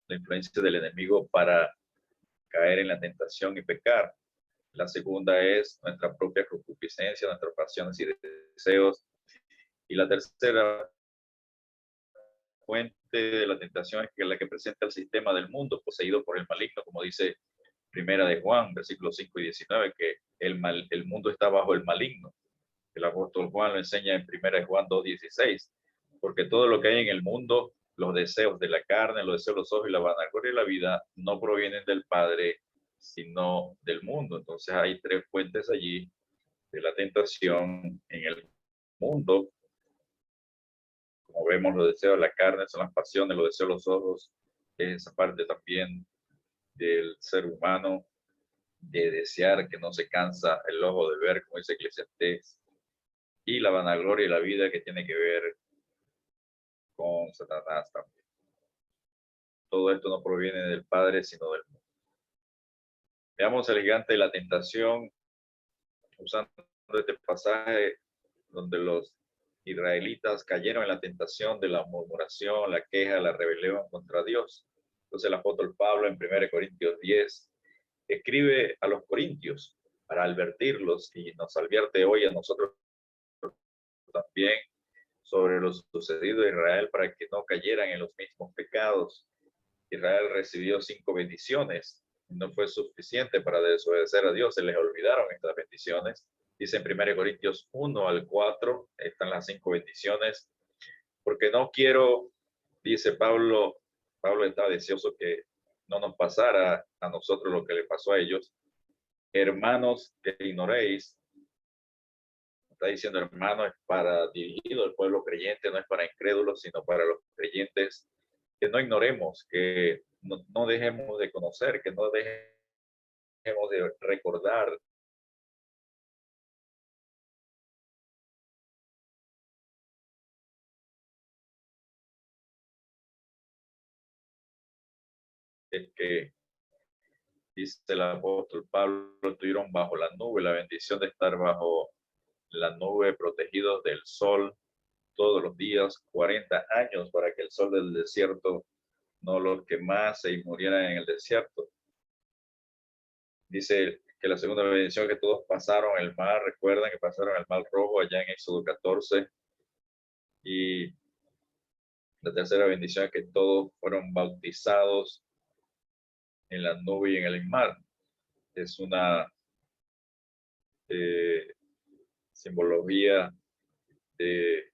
la influencia del enemigo para caer en la tentación y pecar. La segunda es nuestra propia concupiscencia, nuestras pasiones y deseos. Y la tercera fuente de la tentación es que la que presenta el sistema del mundo poseído por el maligno, como dice Primera de Juan, versículos 5 y 19, que el mundo está bajo el maligno. El apóstol Juan lo enseña en Primera de Juan 2:16, porque todo lo que hay en el mundo, los deseos de la carne, los deseos de los ojos y la vanagloria de la vida, no provienen del Padre, sino del mundo. Entonces hay tres fuentes allí de la tentación en el mundo. Como vemos, los deseos de la carne son las pasiones, los deseos de los ojos, es esa parte también del ser humano de desear que no se cansa el ojo de ver, como dice Eclesiastés, y la vanagloria y la vida que tiene que ver con Satanás también. Todo esto no proviene del Padre, sino del mundo. Veamos el gigante de la tentación, usando este pasaje donde los israelitas cayeron en la tentación de la murmuración, la queja, la rebelión contra Dios. Entonces el apóstol Pablo en 1 Corintios 10 escribe a los corintios para advertirlos y nos advierte hoy a nosotros también sobre lo sucedido a Israel para que no cayeran en los mismos pecados. Israel recibió 5 bendiciones. No fue suficiente para desobedecer a Dios. Se les olvidaron estas bendiciones. Dice en 1 Corintios 1 al 4, están las 5 bendiciones. Porque no quiero, dice Pablo está deseoso que no nos pasara a nosotros lo que le pasó a ellos. Hermanos, que ignoréis. Está diciendo hermano, es para dirigido al pueblo creyente, no es para incrédulos, sino para los creyentes, que no ignoremos, que no dejemos de conocer, que no dejemos de recordar que dice el apóstol Pablo, estuvieron bajo la nube, la bendición de estar bajo la nube, protegidos del sol todos los días, 40 años, para que el sol del desierto no los quemase y murieran en el desierto. Dice que la segunda bendición que todos pasaron el mar, recuerdan que pasaron el mar rojo allá en Éxodo 14, y la tercera bendición es que todos fueron bautizados en la nube y en el mar. Es una simbología de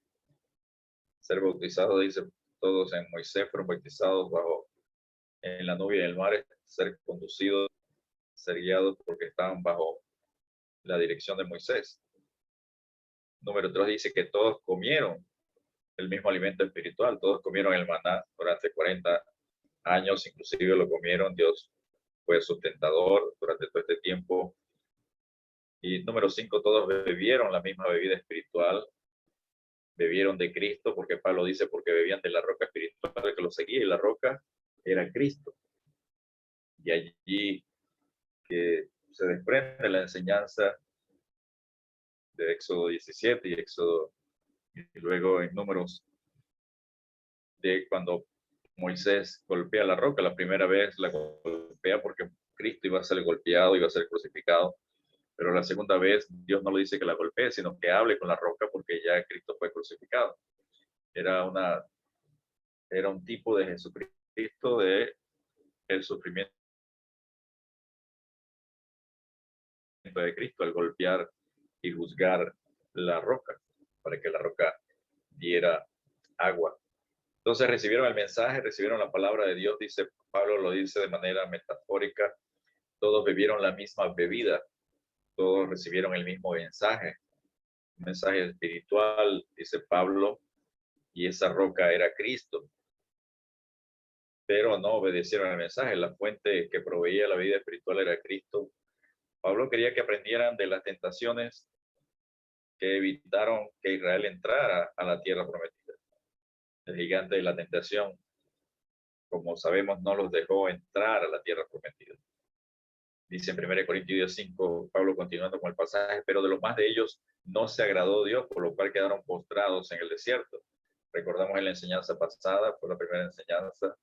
ser bautizados, dice todos en Moisés fueron bautizados bajo en la nube y en el mar, ser conducidos, ser guiados porque estaban bajo la dirección de Moisés. Número 3 dice que todos comieron el mismo alimento espiritual, todos comieron el maná durante 40 años, inclusive lo comieron, Dios fue sustentador durante todo este tiempo. Y número 5, todos bebieron la misma bebida espiritual, bebieron de Cristo, porque Pablo dice, porque bebían de la roca espiritual que los seguía, y la roca era Cristo. Y allí que se desprende la enseñanza de Éxodo 17 y Éxodo, y luego en Números, de cuando Moisés golpea la roca, la primera vez la golpea porque Cristo iba a ser golpeado, iba a ser crucificado, pero la segunda vez Dios no le dice que la golpee, sino que hable con la roca porque ya Cristo fue crucificado. Era un tipo de Jesucristo de el sufrimiento de Cristo al golpear y juzgar la roca para que la roca diera agua. Entonces recibieron el mensaje, recibieron la palabra de Dios, dice Pablo, lo dice de manera metafórica, todos bebieron la misma bebida, todos recibieron el mismo mensaje, un mensaje espiritual, dice Pablo, y esa roca era Cristo. Pero no obedecieron el mensaje, la fuente que proveía la vida espiritual era Cristo. Pablo quería que aprendieran de las tentaciones que evitaron que Israel entrara a la tierra prometida. El gigante de la tentación, como sabemos, no los dejó entrar a la tierra prometida. Dice en 1 Corintios 5, Pablo continuando con el pasaje, pero de lo más de ellos no se agradó Dios, por lo cual quedaron postrados en el desierto. Recordamos en la enseñanza pasada, fue la primera enseñanza,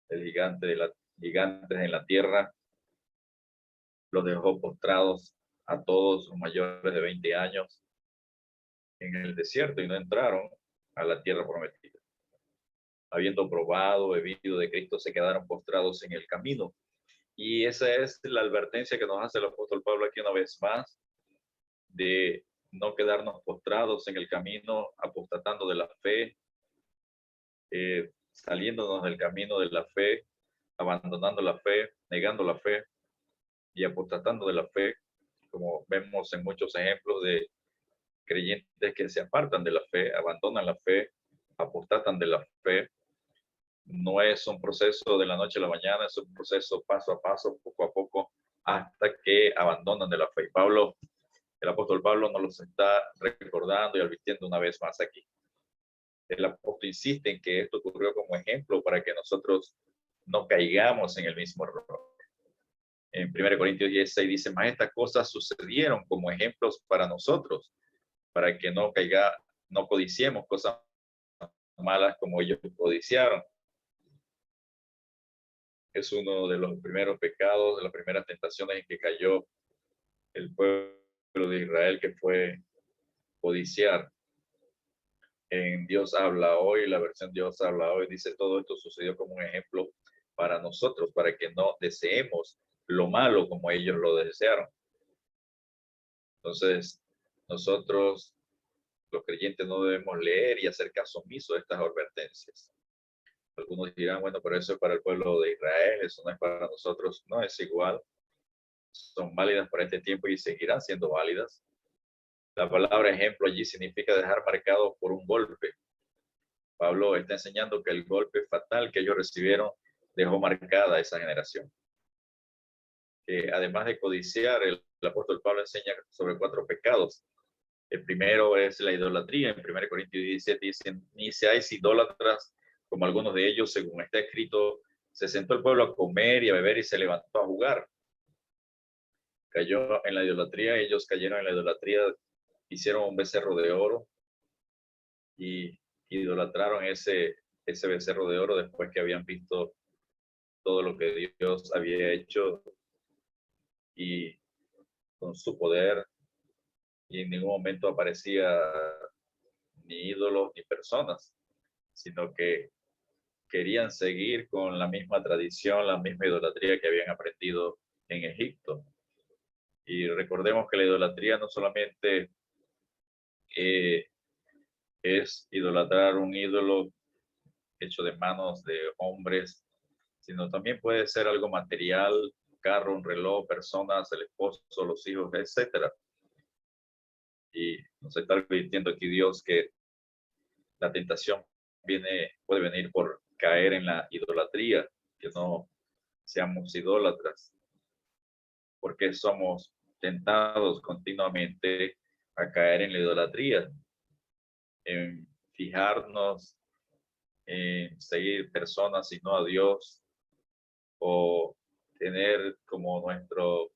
el gigantes en la tierra, los dejó postrados a todos los mayores de 20 años en el desierto y no entraron a la tierra prometida. Habiendo probado, bebido de Cristo, se quedaron postrados en el camino. Y esa es la advertencia que nos hace el apóstol Pablo aquí una vez más, de no quedarnos postrados en el camino, apostatando de la fe, saliéndonos del camino de la fe, abandonando la fe, negando la fe y apostatando de la fe, como vemos en muchos ejemplos de creyentes que se apartan de la fe, abandonan la fe, apostatan de la fe. No es un proceso de la noche a la mañana, es un proceso paso a paso, poco a poco, hasta que abandonan de la fe. Pablo, el apóstol Pablo nos los está recordando y advirtiendo una vez más aquí. El apóstol insiste en que esto ocurrió como ejemplo para que nosotros no caigamos en el mismo error. En 1 Corintios 16 dice, más estas cosas sucedieron como ejemplos para nosotros, para que no codiciemos cosas malas como ellos codiciaron. Es uno de los primeros pecados, de las primeras tentaciones en que cayó el pueblo de Israel, que fue codiciar. En Dios habla hoy, la versión Dios habla hoy, dice todo esto sucedió como un ejemplo para nosotros, para que no deseemos lo malo como ellos lo desearon. Entonces, nosotros, los creyentes, no debemos leer y hacer caso omiso de estas advertencias. Algunos dirán, bueno, pero eso es para el pueblo de Israel, eso no es para nosotros. No, es igual. Son válidas para este tiempo y seguirán siendo válidas. La palabra ejemplo allí significa dejar marcado por un golpe. Pablo está enseñando que el golpe fatal que ellos recibieron dejó marcada a esa generación. Además de codiciar, el apóstol Pablo enseña sobre 4 pecados. El primero es la idolatría. En 1 Corintios 17 dicen, ni seáis idólatras como algunos de ellos, según está escrito, se sentó el pueblo a comer y a beber y se levantó a jugar. Cayó en la idolatría, ellos cayeron en la idolatría, hicieron un becerro de oro y idolatraron ese becerro de oro después que habían visto todo lo que Dios había hecho y con su poder, y en ningún momento aparecía ni ídolos ni personas, sino que querían seguir con la misma tradición, la misma idolatría que habían aprendido en Egipto. Y recordemos que la idolatría no solamente es idolatrar un ídolo hecho de manos de hombres, sino también puede ser algo material, un carro, un reloj, personas, el esposo, los hijos, etcétera. Y nos está advirtiendo aquí Dios que la tentación puede venir por caer en la idolatría, que no seamos idólatras, porque somos tentados continuamente a caer en la idolatría, en fijarnos en seguir personas y no a Dios, o tener como nuestro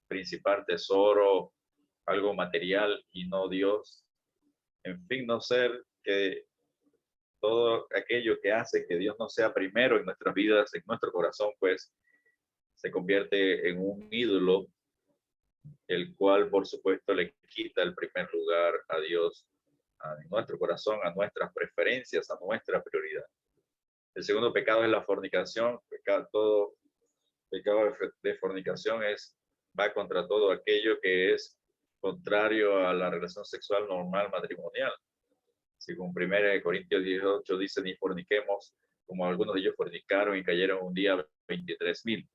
principal tesoro algo material y no Dios. En fin, no ser que todo aquello que hace que Dios no sea primero en nuestras vidas, en nuestro corazón, pues se convierte en un ídolo, el cual por supuesto le quita el primer lugar a Dios, a nuestro corazón, a nuestras preferencias, a nuestra prioridad. El segundo pecado es la fornicación. Todo pecado de fornicación va contra todo aquello que es contrario a la relación sexual normal matrimonial. Según 1 Corintios 18 dice, ni forniquemos, como algunos de ellos fornicaron y cayeron un día 23,000.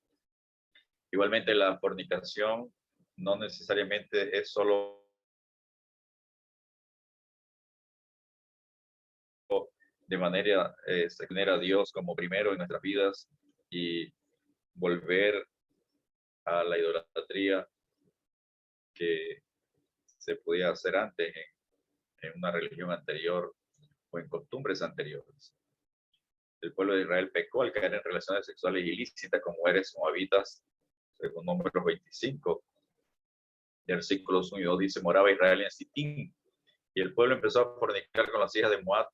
Igualmente la fornicación no necesariamente es solo de manera tener a Dios como primero en nuestras vidas y volver a la idolatría que se podía hacer antes en una religión anterior o en costumbres anteriores. El pueblo de Israel pecó al caer en relaciones sexuales ilícitas con mujeres moabitas, según Números 25, versículos 1 y 2 dice, moraba Israel en Sitín, y el pueblo empezó a fornicar con las hijas de Moab,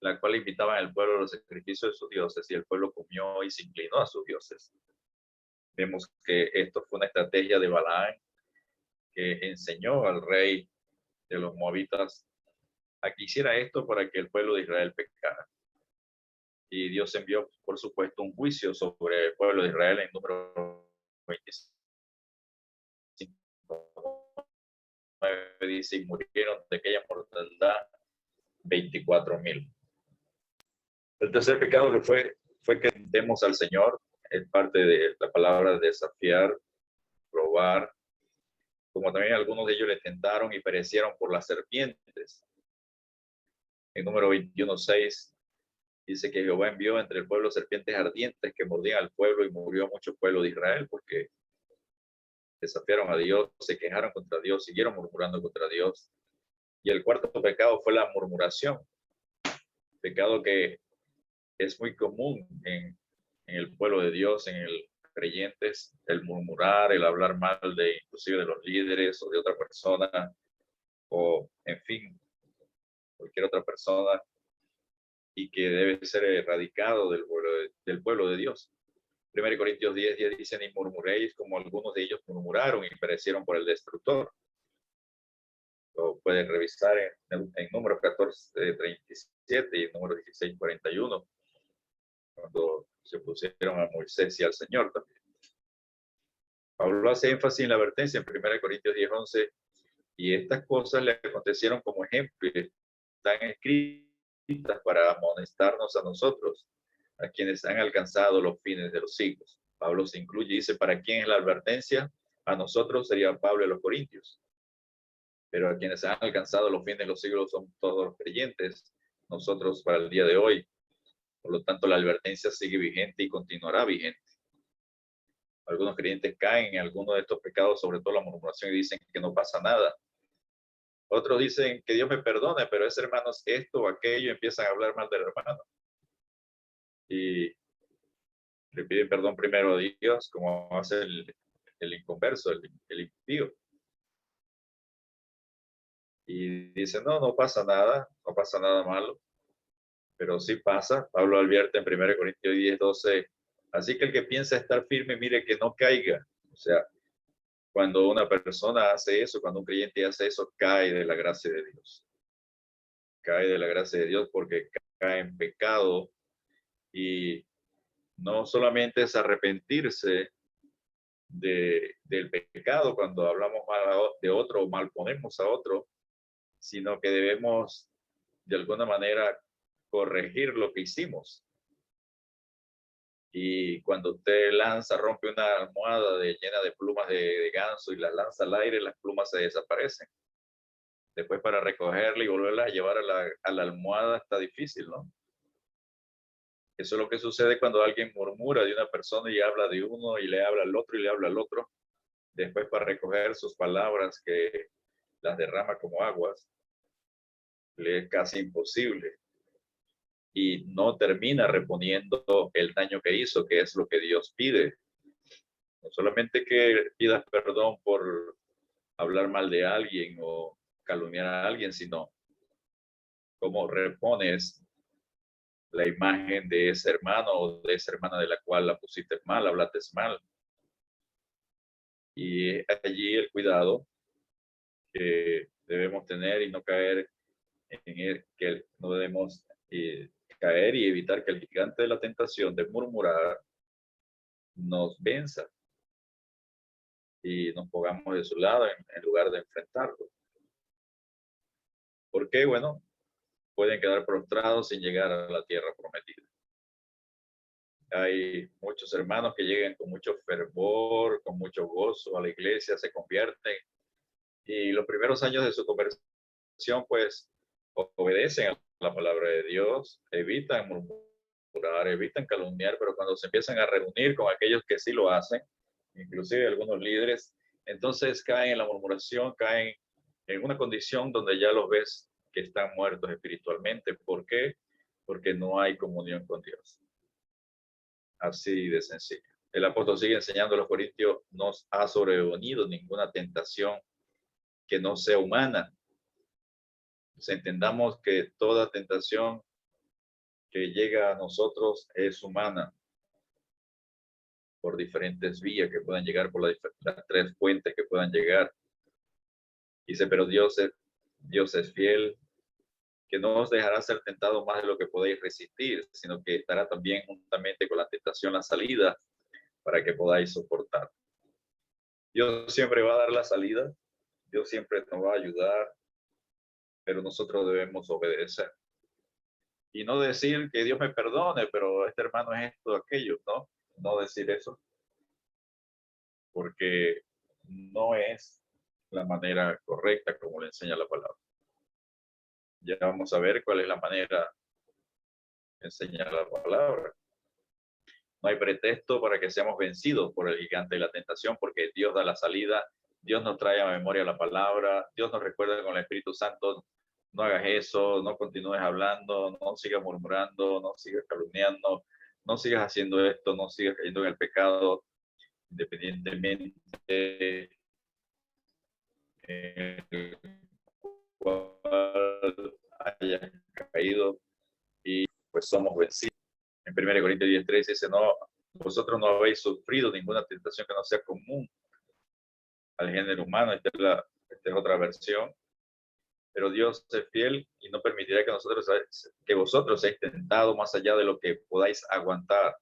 la cual invitaban al pueblo a los sacrificios de sus dioses, y el pueblo comió y se inclinó a sus dioses. Vemos que esto fue una estrategia de Balaam, que enseñó al rey de los moabitas a que hiciera esto para que el pueblo de Israel pecara. Y Dios envió, por supuesto, un juicio sobre el pueblo de Israel en número 25. Dice, y murieron de aquella mortandad 24,000. El tercer pecado que fue que tentemos al Señor. Es parte de la palabra desafiar, probar, como también algunos de ellos le tentaron y perecieron por las serpientes. En número 21:6 dice que Jehová envió entre el pueblo serpientes ardientes que mordían al pueblo, y murió mucho pueblo de Israel porque desafiaron a Dios, se quejaron contra Dios, siguieron murmurando contra Dios. Y el cuarto pecado fue la murmuración, pecado que es muy común en el pueblo de Dios, en el creyentes, el murmurar, el hablar mal de inclusive de los líderes o de otra persona, o en fin, cualquier otra persona, y que debe ser erradicado del pueblo de Dios. 1 Corintios 10:10 dice, ni murmuréis como algunos de ellos murmuraron y perecieron por el destructor. Lo pueden revisar en número 14:37 y número 16:41, cuando se pusieron a Moisés y al Señor también. Pablo hace énfasis en la advertencia en 1 Corintios 10:11, y estas cosas le acontecieron como ejemplo, y están escritas para amonestarnos a nosotros, a quienes han alcanzado los fines de los siglos. Pablo se incluye y dice, ¿para quién es la advertencia? A nosotros sería Pablo de los Corintios, pero a quienes han alcanzado los fines de los siglos son todos los creyentes, nosotros para el día de hoy. Por lo tanto, la advertencia sigue vigente y continuará vigente. Algunos creyentes caen en alguno de estos pecados, sobre todo la murmuración, y dicen que no pasa nada. Otros dicen que Dios me perdone, pero ese hermano es esto o aquello, empiezan a hablar mal del hermano. Y le piden perdón primero a Dios, como hace el inconverso, el impío. Y dice, no pasa nada, no pasa nada malo. Pero sí pasa. Pablo advierte en 1 Corintios 10:12, así que el que piensa estar firme, mire que no caiga. O sea, cuando una persona hace eso, cuando un creyente hace eso, cae de la gracia de Dios. Cae de la gracia de Dios porque cae en pecado, y no solamente es arrepentirse del pecado cuando hablamos mal de otro o mal ponemos a otro, sino que debemos de alguna manera corregir lo que hicimos. Y cuando usted rompe una almohada llena de plumas de ganso y las lanza al aire, las plumas se desaparecen. Después para recogerla y volverla a llevar a la almohada está difícil, ¿no? Eso es lo que sucede cuando alguien murmura de una persona y habla de uno y le habla al otro y le habla al otro. Después para recoger sus palabras, que las derrama como aguas, le es casi imposible. Y no termina reponiendo el daño que hizo, que es lo que Dios pide. No solamente que pidas perdón por hablar mal de alguien o calumniar a alguien, sino cómo repones la imagen de ese hermano o de esa hermana de la cual la pusiste mal, hablaste mal. Y allí el cuidado que debemos tener y no caer en que no debemos caer y evitar que el gigante de la tentación de murmurar nos venza y nos pongamos de su lado en lugar de enfrentarlo. Porque, bueno, pueden quedar prostrados sin llegar a la tierra prometida. Hay muchos hermanos que llegan con mucho fervor, con mucho gozo a la iglesia, se convierten, y los primeros años de su conversión, pues, obedecen a la palabra de Dios, evitan murmurar, evitan calumniar, pero cuando se empiezan a reunir con aquellos que sí lo hacen, inclusive algunos líderes, entonces caen en la murmuración, caen en una condición donde ya los ves que están muertos espiritualmente. ¿Por qué? Porque no hay comunión con Dios. Así de sencillo. El apóstol sigue enseñando a los corintios, no ha sobrevenido ninguna tentación que no sea humana. Entonces, entendamos que toda tentación que llega a nosotros es humana, por diferentes vías que puedan llegar, por las tres fuentes que puedan llegar. Dice, pero Dios es fiel, que no os dejará ser tentado más de lo que podéis resistir, sino que estará también juntamente con la tentación la salida para que podáis soportar. Dios siempre va a dar la salida, Dios siempre nos va a ayudar, pero nosotros debemos obedecer. Y no decir que Dios me perdone, pero este hermano es esto, aquello, ¿no? No decir eso, porque no es la manera correcta como le enseña la palabra. Ya vamos a ver cuál es la manera que enseña la palabra. No hay pretexto para que seamos vencidos por el gigante de la tentación, porque Dios da la salida, Dios nos trae a memoria la palabra, Dios nos recuerda con el Espíritu Santo, no hagas eso, no continúes hablando, no sigas murmurando, no sigas calumniando, no sigas haciendo esto, no sigas cayendo en el pecado, independientemente en el cual hayas caído, y pues somos vencidos. En 1 Corintios 10:3 dice, no, vosotros no habéis sufrido ninguna tentación que no sea común al género humano. Esta es otra versión. Pero Dios es fiel y no permitirá que vosotros seáis tentados más allá de lo que podáis aguantar.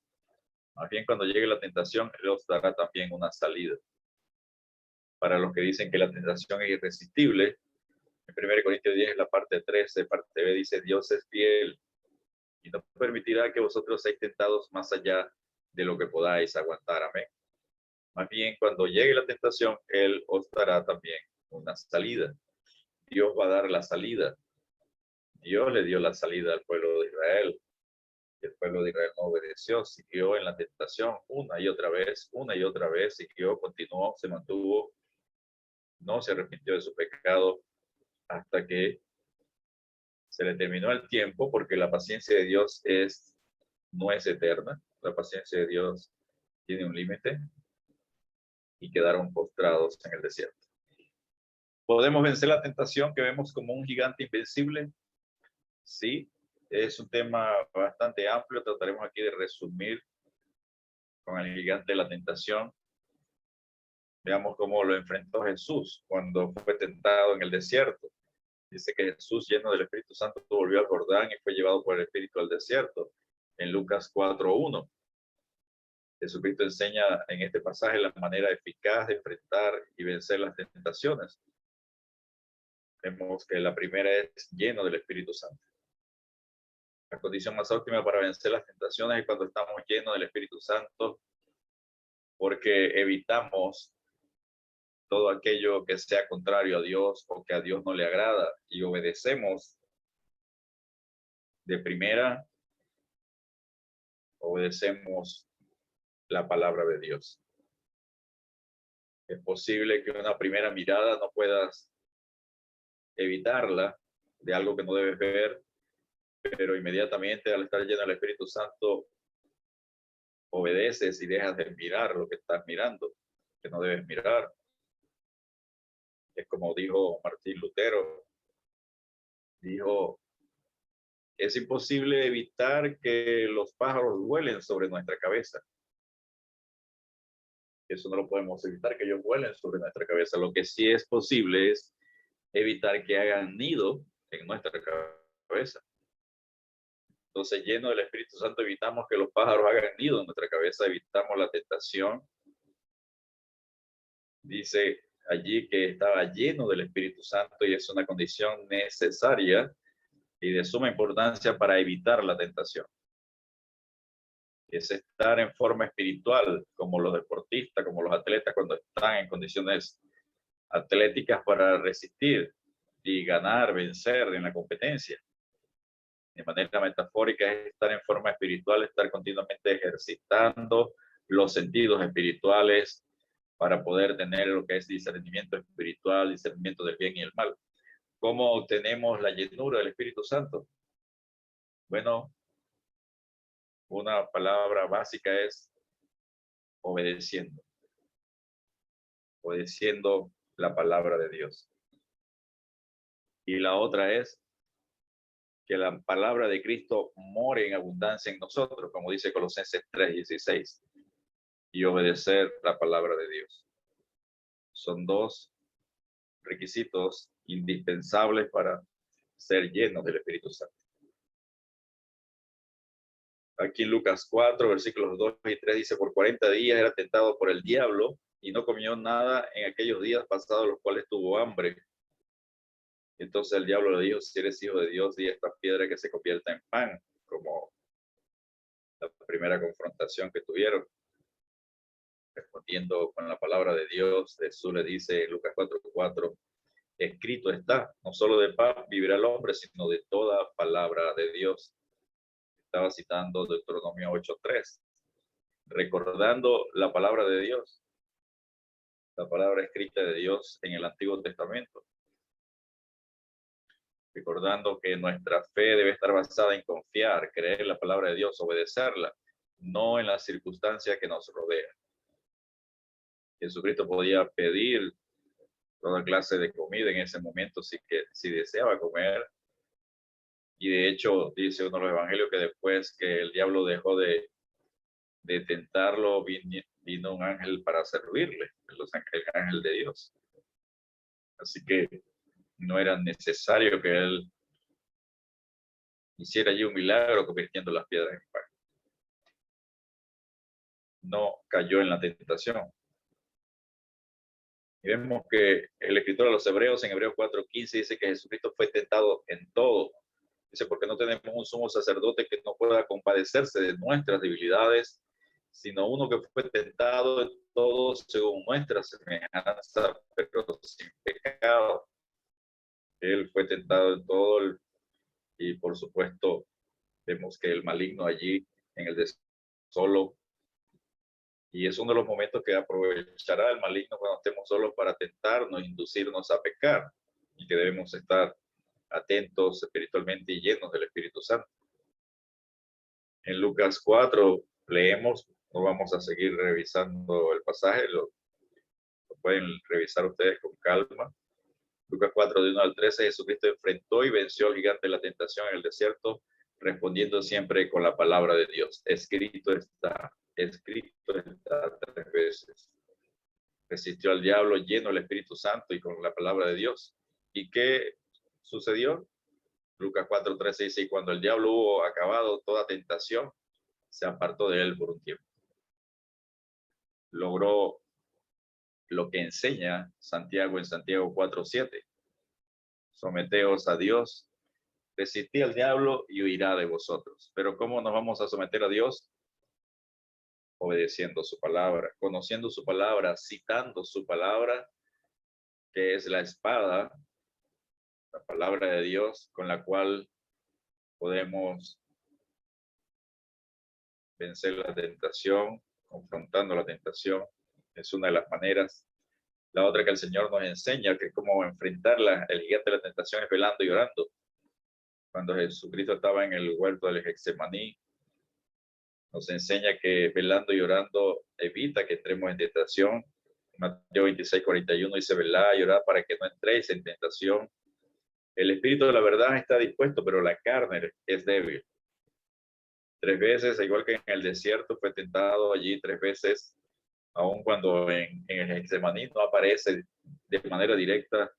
Más bien, cuando llegue la tentación, Él os dará también una salida. Para los que dicen que la tentación es irresistible, en 1 Corintios 10, la parte 13, parte B, dice, Dios es fiel y no permitirá que vosotros seáis tentados más allá de lo que podáis aguantar. Amén. Más bien, cuando llegue la tentación, Él os dará también una salida. Dios va a dar la salida. Dios le dio la salida al pueblo de Israel. El pueblo de Israel no obedeció, siguió en la tentación una y otra vez, siguió, continuó, se mantuvo, no se arrepintió de su pecado hasta que se le terminó el tiempo, porque la paciencia de Dios no es eterna. La paciencia de Dios tiene un límite y quedaron postrados en el desierto. ¿Podemos vencer la tentación que vemos como un gigante invencible? Sí, es un tema bastante amplio. Trataremos aquí de resumir con el gigante de la tentación. Veamos cómo lo enfrentó Jesús cuando fue tentado en el desierto. Dice que Jesús, lleno del Espíritu Santo, volvió al Jordán y fue llevado por el Espíritu al desierto. En Lucas 4:1. Jesucristo enseña en este pasaje la manera eficaz de enfrentar y vencer las tentaciones. Vemos que la primera es lleno del Espíritu Santo. La condición más óptima para vencer las tentaciones es cuando estamos llenos del Espíritu Santo, porque evitamos todo aquello que sea contrario a Dios o que a Dios no le agrada y obedecemos de primera, obedecemos la palabra de Dios. Es posible que una primera mirada no puedas evitarla de algo que no debes ver, pero inmediatamente al estar lleno del Espíritu Santo obedeces y dejas de mirar lo que estás mirando, que no debes mirar. Es como dijo Martín Lutero, dijo, es imposible evitar que los pájaros vuelen sobre nuestra cabeza. Eso no lo podemos evitar, que ellos vuelen sobre nuestra cabeza. Lo que sí es posible es evitar que hagan nido en nuestra cabeza. Entonces, lleno del Espíritu Santo, evitamos que los pájaros hagan nido en nuestra cabeza, evitamos la tentación. Dice allí que estaba lleno del Espíritu Santo y es una condición necesaria y de suma importancia para evitar la tentación. Es estar en forma espiritual, como los deportistas, como los atletas, cuando están en condiciones atléticas para resistir y ganar, vencer en la competencia. De manera metafórica es estar en forma espiritual, estar continuamente ejercitando los sentidos espirituales para poder tener lo que es discernimiento espiritual, discernimiento del bien y el mal. ¿Cómo obtenemos la llenura del Espíritu Santo? Bueno, una palabra básica es obedeciendo. Obedeciendo la palabra de Dios. Y la otra es que la palabra de Cristo more en abundancia en nosotros, como dice Colosenses 3:16, y obedecer la palabra de Dios. Son dos requisitos indispensables para ser llenos del Espíritu Santo. Aquí en Lucas 4, versículos 2 y 3 dice, por 40 días era tentado por el diablo y no comió nada en aquellos días pasados, los cuales tuvo hambre. Entonces el diablo le dijo, si eres hijo de Dios, di a esta piedra que se convierta en pan, como la primera confrontación que tuvieron. Respondiendo con la palabra de Dios, Jesús le dice en Lucas 4:4, escrito está, no solo de pan vivirá el hombre, sino de toda palabra de Dios. Estaba citando Deuteronomio 8:3, recordando la palabra de Dios, la palabra escrita de Dios en el Antiguo Testamento. Recordando que nuestra fe debe estar basada en confiar, creer en la palabra de Dios, obedecerla, no en las circunstancias que nos rodean. Jesucristo podía pedir toda clase de comida en ese momento si deseaba comer. Y de hecho, dice uno de los evangelios que después que el diablo dejó de tentarlo, vino un ángel para servirle, el ángel de Dios. Así que no era necesario que él hiciera allí un milagro convirtiendo las piedras en pan. No cayó en la tentación. Y vemos que el escritor de los Hebreos, en Hebreos 4:15, dice que Jesucristo fue tentado en todo. Dice, porque no tenemos un sumo sacerdote que no pueda compadecerse de nuestras debilidades, sino uno que fue tentado en todo según nuestra semejanza, pero sin pecado. Él fue tentado en todo y por supuesto vemos que el maligno allí en el solo, y es uno de los momentos que aprovechará el maligno cuando estemos solos para tentarnos, inducirnos a pecar, y que debemos estar atentos espiritualmente y llenos del Espíritu Santo. En Lucas 4 leemos, no vamos a seguir revisando el pasaje, lo pueden revisar ustedes con calma. Lucas 4, de 1 al 13, Jesucristo enfrentó y venció al gigante de la tentación en el desierto, respondiendo siempre con la palabra de Dios. Escrito está 3 veces. Resistió al diablo lleno del Espíritu Santo y con la palabra de Dios. ¿Y qué sucedió? Lucas 4:13 dice, y cuando el diablo hubo acabado toda tentación, se apartó de él por un tiempo. Logró lo que enseña Santiago en Santiago 4:7. Someteos a Dios, resistid al diablo y huirá de vosotros. Pero ¿cómo nos vamos a someter a Dios? Obedeciendo su palabra, conociendo su palabra, citando su palabra, que es la espada, la palabra de Dios, con la cual podemos vencer la tentación, confrontando la tentación. Es una de las maneras. La otra que el Señor nos enseña, que es cómo enfrentar el gigante de la tentación, es velando y orando. Cuando Jesucristo estaba en el huerto del Getsemaní, nos enseña que velando y orando evita que entremos en tentación. Mateo 26:41 dice, velad y orad para que no entréis en tentación. El espíritu de la verdad está dispuesto, pero la carne es débil. 3 veces, igual que en el desierto, fue tentado allí 3 veces, aun cuando en el Getsemaní no aparece de manera directa,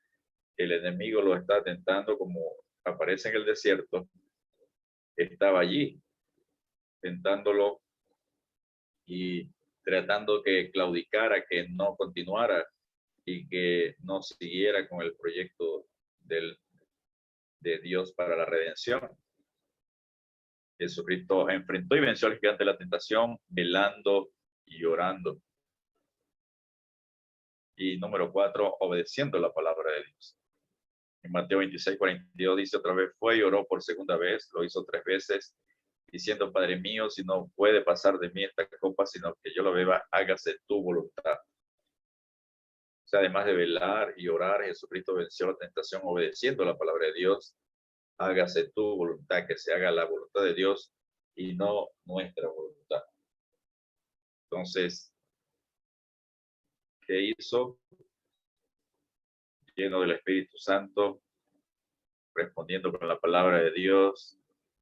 el enemigo lo está tentando como aparece en el desierto, estaba allí tentándolo y tratando que claudicara, que no continuara y que no siguiera con el proyecto de Dios para la redención. Jesucristo enfrentó y venció al gigante de la tentación, velando y orando. Y número 4, obedeciendo la palabra de Dios. En Mateo 26:42 dice, otra vez fue y oró por segunda vez, lo hizo 3 veces, diciendo, Padre mío, si no puede pasar de mí esta copa, sino que yo lo beba, hágase tu voluntad. O sea, además de velar y orar, Jesucristo venció la tentación obedeciendo la palabra de Dios. Hágase tu voluntad, que se haga la voluntad de Dios y no nuestra voluntad. Entonces, ¿qué hizo? Lleno del Espíritu Santo, respondiendo con la palabra de Dios,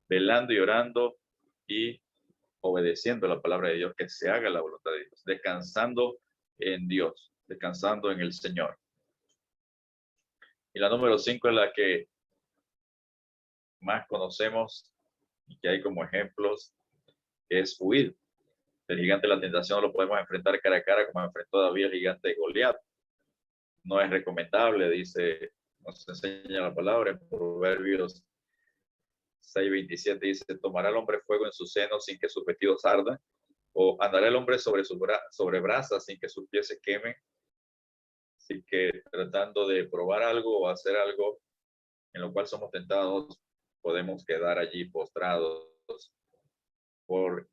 velando y orando y obedeciendo la palabra de Dios, que se haga la voluntad de Dios, descansando en Dios, descansando en el Señor. Y la número 5 es la que más conocemos y que hay como ejemplos, que es huir. El gigante de la tentación lo podemos enfrentar cara a cara como enfrentó David el gigante de Goliat. No es recomendable, dice, nos enseña la palabra en Proverbios 6:27, dice, ¿tomará el hombre fuego en su seno sin que sus vestidos ardan? ¿O andará el hombre sobre brasas sin que sus pies se quemen? Así que tratando de probar algo o hacer algo en lo cual somos tentados, podemos quedar allí postrados por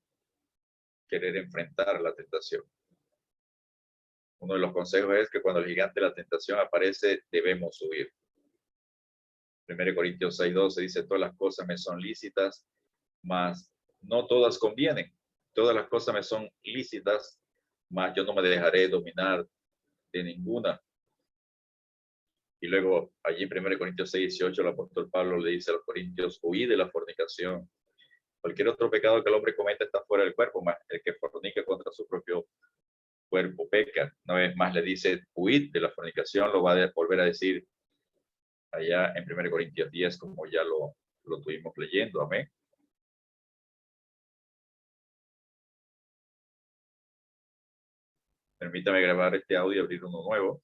querer enfrentar la tentación. Uno de los consejos es que cuando el gigante de la tentación aparece, debemos huir. 1 Corintios 6:12 dice, todas las cosas me son lícitas, mas no todas convienen. Todas las cosas me son lícitas, mas yo no me dejaré dominar de ninguna. Y luego allí en 1 Corintios 6:18 el apóstol Pablo le dice a los corintios, huid de la fornicación. Cualquier otro pecado que el hombre cometa está fuera del cuerpo, más el que fornica contra su propio cuerpo peca. Una vez más le dice, huid de la fornicación, lo va a volver a decir allá en 1 Corintios 10, como ya lo tuvimos leyendo. Amén. Permítame grabar este audio y abrir uno nuevo.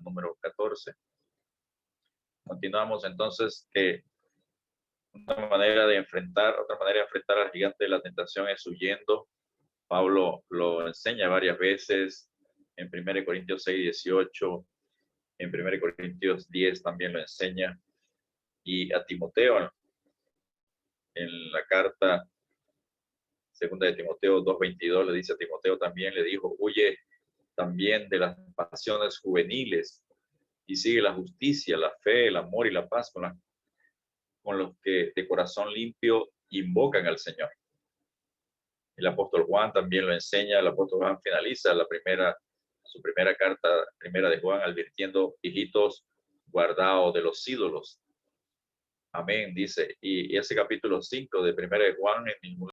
Número 14. Continuamos entonces que otra manera de enfrentar al gigante de la tentación es huyendo. Pablo lo enseña varias veces en 1 Corintios 6:18, en 1 Corintios 10 también lo enseña, y a Timoteo en la carta segunda de Timoteo 2:22 le dice a Timoteo también, le dijo, huye también de las pasiones juveniles y sigue la justicia, la fe, el amor y la paz con los que de corazón limpio invocan al Señor. El apóstol Juan también lo enseña. El apóstol Juan finaliza su primera carta, primera de Juan, advirtiendo, hijitos, guardaos de los ídolos. Amén, dice. Y ese capítulo 5 de primera de Juan en ningún